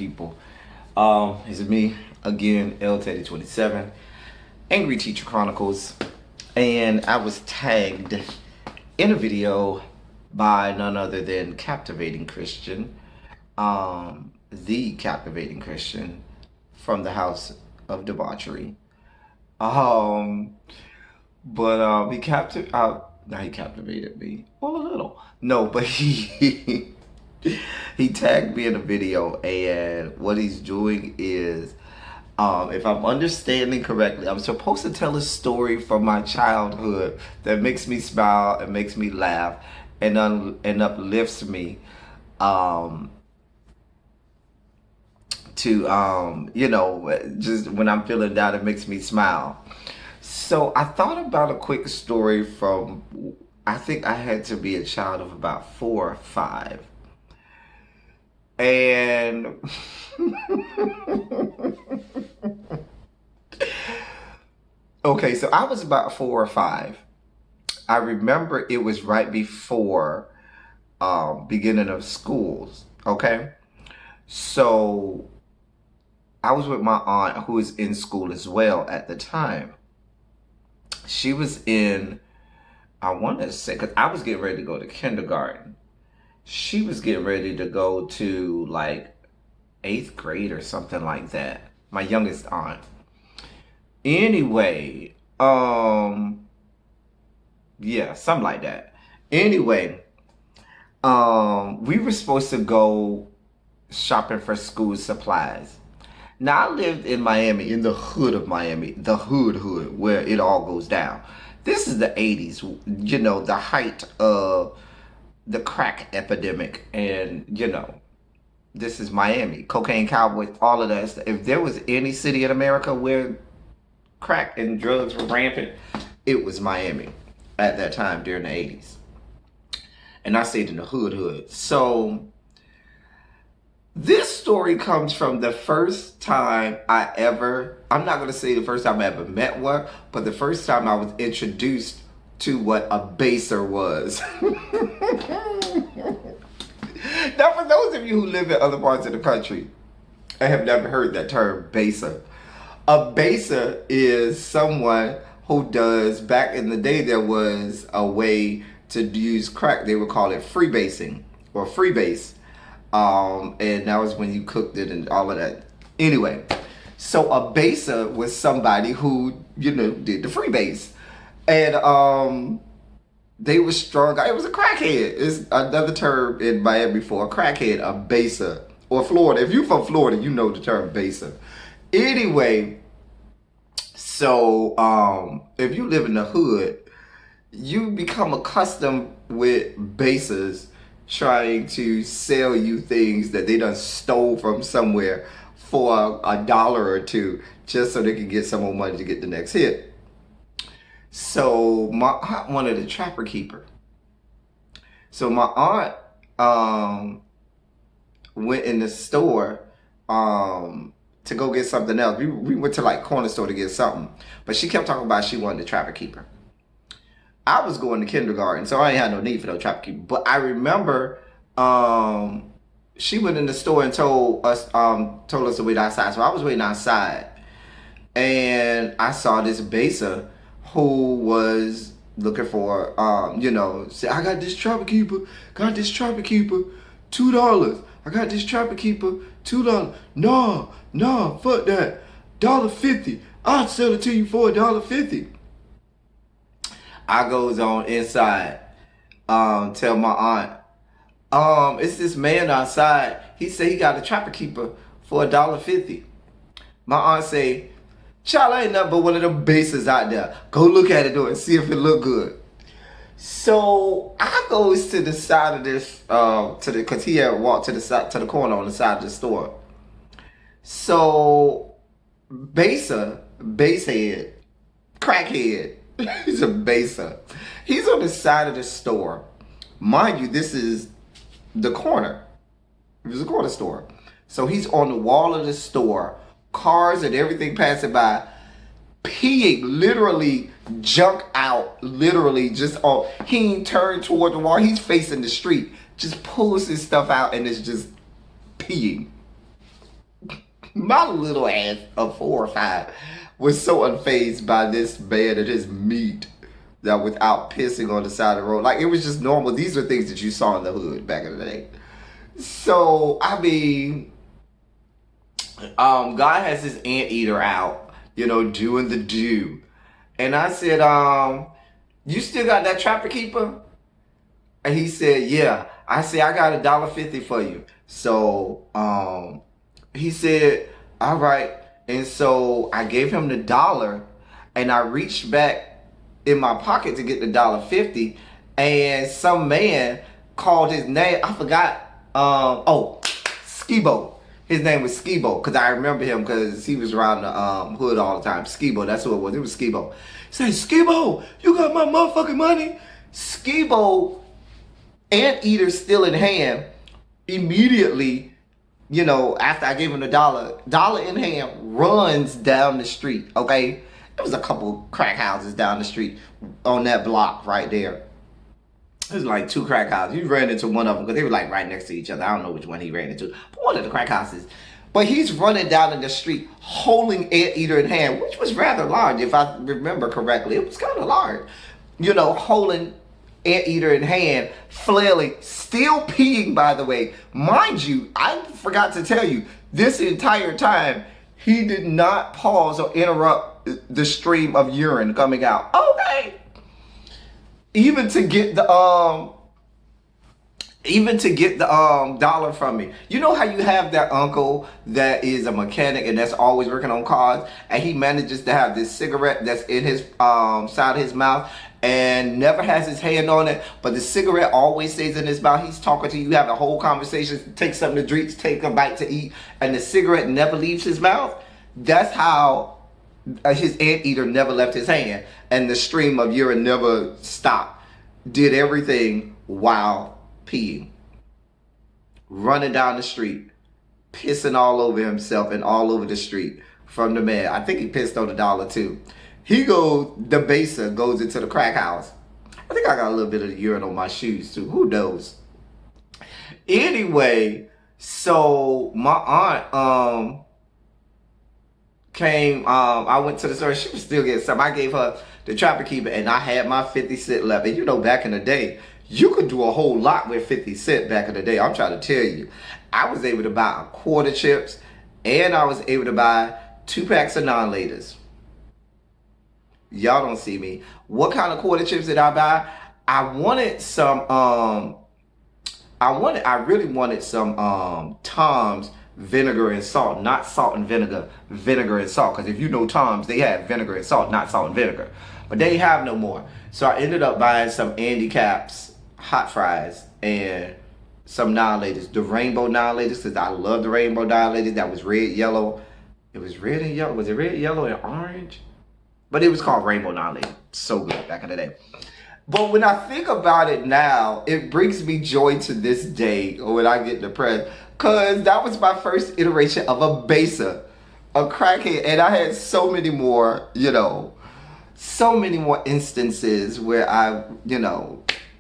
people? It's me again, L Teddy 27, Angry Teacher Chronicles, and I was tagged in a video by none other than Captivating Christian, the Captivating Christian from the House of Debauchery. Um, but he captivated me. Well, a little. No, but he tagged me in a video, and what he's doing is, if I'm understanding correctly, I'm supposed to tell a story from my childhood that makes me smile and makes me laugh and uplifts me, um, just when I'm feeling down, it makes me smile. So I thought about a quick story from, I think I had to be a child of about 4 or 5. And okay, so I was about 4 or 5. I remember it was right before beginning of schools. Okay, so I was with my aunt who was in school as well at the time. She was in, I want to say, because I was getting ready to go to kindergarten. She was getting ready to go to like 8th grade or something like that. My youngest aunt. Anyway, yeah, something like that. Anyway, we were supposed to go shopping for school supplies. Now, I lived in Miami, in the hood of Miami, the hood, where it all goes down. This is the 80s, the height of the crack epidemic. And, this is Miami, cocaine cowboys, all of that stuff. If there was any city in America where crack and drugs were rampant, it was Miami at that time during the 80s. And I stayed in the hood. So this story comes from the first time I'm not going to say the first time I ever met one, but the first time I was introduced to what a baser was. Now, for those of you who live in other parts of the country and have never heard that term, baser. A baser is someone who does, back in the day, there was a way to use crack. They would call it freebasing or freebase. And that was when you cooked it and all of that. Anyway, so a baser was somebody who, did the freebase. And they were strong. It was a crackhead. It's another term in Miami for a crackhead, a baser. Or Florida. If you're from Florida, you know the term baser. Anyway, so if you live in the hood, you become accustomed with basers trying to sell you things that they done stole from somewhere for $1 or $2 just so they can get some more money to get the next hit. So my aunt wanted a trapper keeper. So my aunt went in the store to go get something else. We went to like corner store to get something, but she kept talking about she wanted a trapper keeper. I was going to kindergarten, so I ain't had no need for no trapper keeper. But I remember she went in the store and told us to wait outside. So I was waiting outside, and I saw this baser who was looking for, say, I got this trapper keeper, $2. I got this trapper keeper, $2. No, fuck that, $1.50. I'll sell it to you for $1.50. I goes on inside, tell my aunt, it's this man outside. He said he got a trapper keeper for $1.50. My aunt say, child, ain't nothing but one of them bases out there. Go look at it though and see if it look good. So I goes to the side of this, cause he had walked to the corner on the side of the store. So basehead, crackhead, he's a baser. He's on the side of the store. Mind you, this is the corner. It was a corner store. So he's on the wall of the store, cars and everything passing by, peeing, literally junk out, literally just on. He ain't turned toward the wall. He's facing the street. Just pulls his stuff out and is just peeing. My little ass of 4 or 5 was so unfazed by this man and his meat that without pissing on the side of the road. Like, it was just normal. These are things that you saw in the hood back in the day. So, I mean, God has this anteater out, doing the do. And I said, you still got that Trapper Keeper? And he said, yeah. I said, I got $1.50 for you. So, he said, all right. And so I gave him the dollar, and I reached back in my pocket to get the $1.50, and some man called his name. I forgot. Skibo. His name was Skibo, because I remember him because he was around the hood all the time. Skibo, that's who it was. It was Skibo. He said, Skibo, you got my motherfucking money? Skibo, anteater still in hand, immediately, after I gave him the dollar in hand, runs down the street, okay? There was a couple crack houses down the street on that block right there. There's like 2 crack houses. He ran into one of them because they were like right next to each other. I don't know which one he ran into, but one of the crack houses. But he's running down in the street holding anteater in hand, which was rather large, if I remember correctly. It was kind of large. Holding anteater in hand, flailing, still peeing, by the way. Mind you, I forgot to tell you, this entire time, he did not pause or interrupt the stream of urine coming out. Okay. Even to get the dollar from me. You know how you have that uncle that is a mechanic and that's always working on cars, and he manages to have this cigarette that's in his side of his mouth and never has his hand on it, but the cigarette always stays in his mouth. He's talking to you, have a whole conversation, take something to drink, take a bite to eat, and the cigarette never leaves his mouth. That's how his anteater never left his hand, and the stream of urine never stopped. Did everything while peeing, running down the street, pissing all over himself and all over the street from the man. I think he pissed on the dollar too. The baser goes into the crack house. I think I got a little bit of urine on my shoes too. Who knows? Anyway, so my aunt came. I went to the store. She was still getting something. I gave her the Trapper Keeper, and I had my 50 cent left. And back in the day, you could do a whole lot with 50 cent back in the day. I'm trying to tell you. I was able to buy a quart of chips, and I was able to buy 2 packs of non-laters. Y'all don't see me. What kind of quarter chips did I buy? I wanted some, I really wanted some Tom's vinegar and salt, not salt and vinegar, vinegar and salt. Because if you know Tom's, they have vinegar and salt, not salt and vinegar. But they have no more. So I ended up buying some Andy Capp's hot fries and some non-laters, the rainbow non-laters, because I love the rainbow non-laters. That was red, yellow. It was red and yellow. Was it red, yellow, and orange? But it was called rainbow non-later. So good back in the day. But when I think about it now, it brings me joy to this day when I get depressed. Because that was my first iteration of a baser, a crackhead. And I had so many more, so many more instances where I,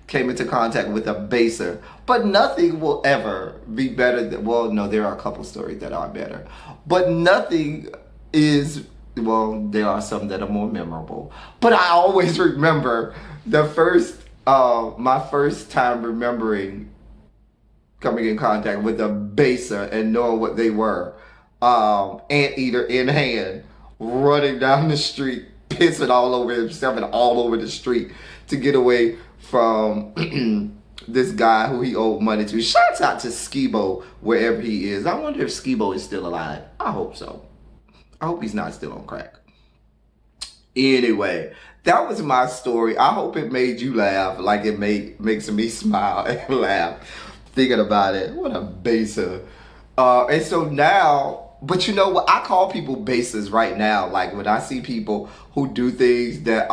came into contact with a baser. But nothing will ever be better than, well, no, there are a couple stories that are better. But nothing is, well, there are some that are more memorable. But I always remember my first time remembering coming in contact with a baser and knowing what they were. Anteater in hand, running down the street, pissing all over himself and all over the street to get away from this guy who he owed money to. Shouts out to Skibo wherever he is. I wonder if Skibo is still alive. I hope so. I hope he's not still on crack. Anyway, that was my story. I hope it made you laugh like it makes me smile and laugh thinking about it. What a baser. And so now, but you know what? I call people basers right now. Like when I see people who do things that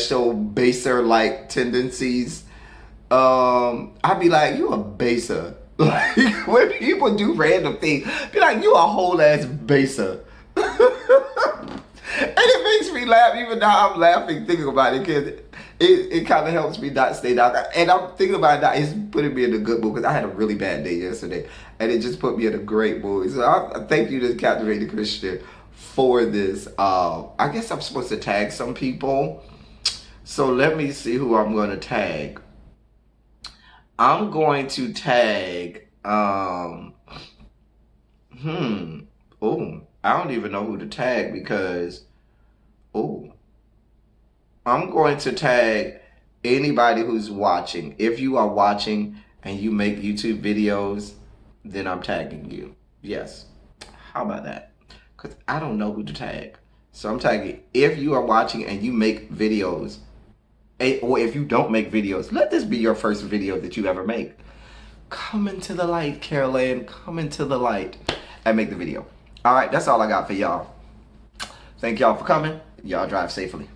show baser-like tendencies, I'd be like, you a baser. Like when people do random things, be like, you a whole ass baser. And it makes me laugh. Even now, I'm laughing thinking about it because it kind of helps me not stay down. And I'm thinking about it now. It's putting me in a good mood because I had a really bad day yesterday, and it just put me in a great mood. So I thank you to Captivated Christian for this. I guess I'm supposed to tag some people. So let me see who I'm going to tag. I'm going to tag. Oh, I don't even know who to tag because. Oh. I'm going to tag anybody who's watching. If you are watching and you make YouTube videos, then I'm tagging you. Yes. How about that? Because I don't know who to tag. So I'm tagging if you are watching and you make videos, or if you don't make videos, let this be your first video that you ever make. Come into the light, Carol Ann. Come into the light and make the video. All right, that's all I got for y'all. Thank y'all for coming. Y'all drive safely.